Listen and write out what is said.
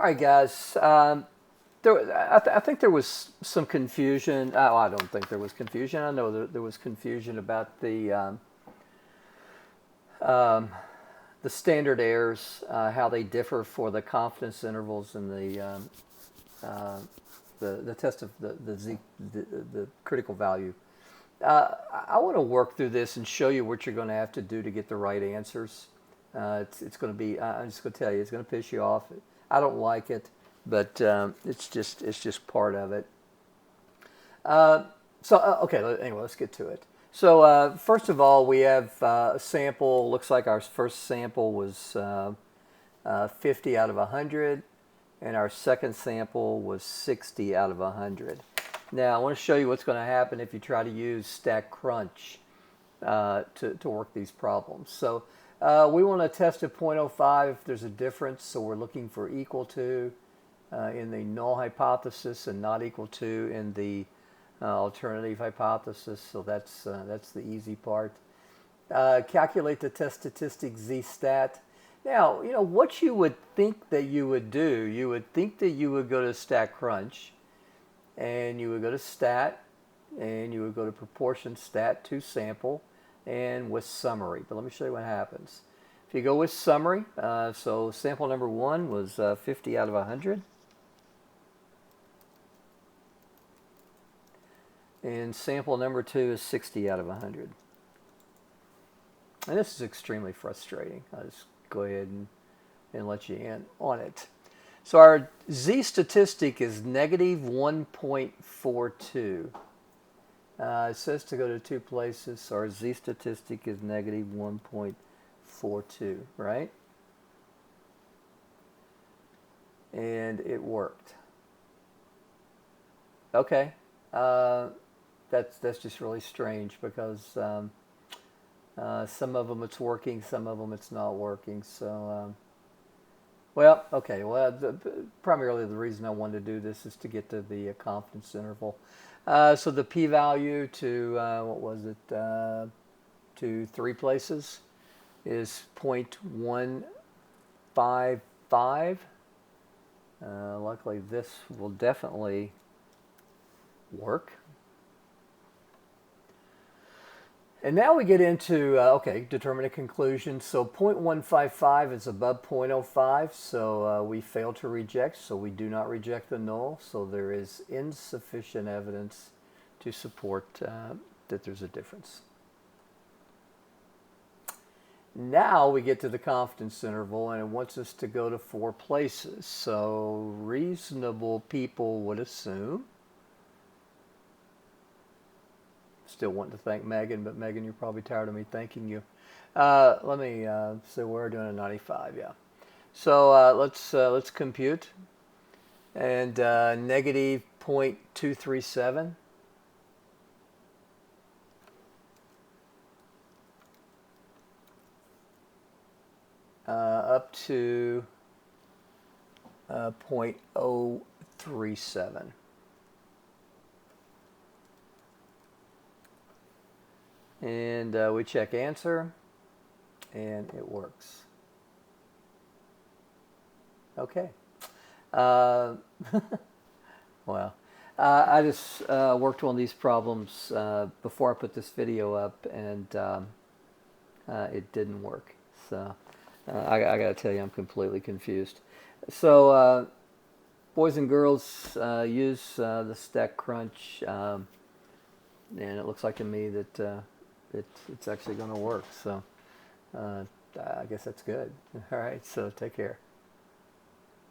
All right, guys. I think there was some confusion. Oh, I don't think there was confusion. I know there was confusion about um, the standard errors, how they differ for the confidence intervals and uh, the test of the critical value. I want to work through this and show you what you're going to have to do to get the right answers. It's going to be. I'm just going to tell you, it's going to piss you off. I don't like it, but it's just part of it. Okay. Anyway, let's get to it. So first of all, we have a sample. Looks like our first sample was 50 out of 100, and our second sample was 60 out of 100. Now, I want to show you what's going to happen if you try to use stack crunch to work these problems. So we want to test at 0.05 if there's a difference. So we're looking for equal to in the null hypothesis and not equal to in the alternative hypothesis. So that's the easy part. Calculate the test statistic z-stat. Now, you know what you would think that you would do. You would think that you would go to stack crunch, and you would go to stat, and you would go to proportion stat to sample, and with summary. But let me show you what happens. If you go with summary, so sample number 1 was 50 out of 100. And sample number 2 is 60 out of 100. And this is extremely frustrating. I'll just go ahead and let you in on it. So our z statistic is negative 1.42. It says to go to 2 places, so our z statistic is negative 1.42, right? And it worked. Okay, that's just really strange because some of them it's working, some of them it's not working. So. Well, okay. Well, primarily the reason I wanted to do this is to get to the confidence interval. So the p-value to what was it? To 3 places is 0.155. Luckily, this will definitely work. And now we get into, determine a conclusion. So 0.155 is above 0.05, so we fail to reject, so we do not reject the null. So there is insufficient evidence to support that there's a difference. Now we get to the confidence interval, and it wants us to go to 4 places. So reasonable people would assume. Still wanting to thank Megan, but Megan, you're probably tired of me thanking you. Let me so we're doing a 95, yeah. So let's compute, and negative 0.237. Up to 0.037. And we check answer, and it works. Okay. Well, I just worked on these problems before I put this video up, and it didn't work. So I got to tell you, I'm completely confused. So boys and girls, use the stack crunch, and it looks like to me that it's actually going to work. So I guess that's good. All right, so take care.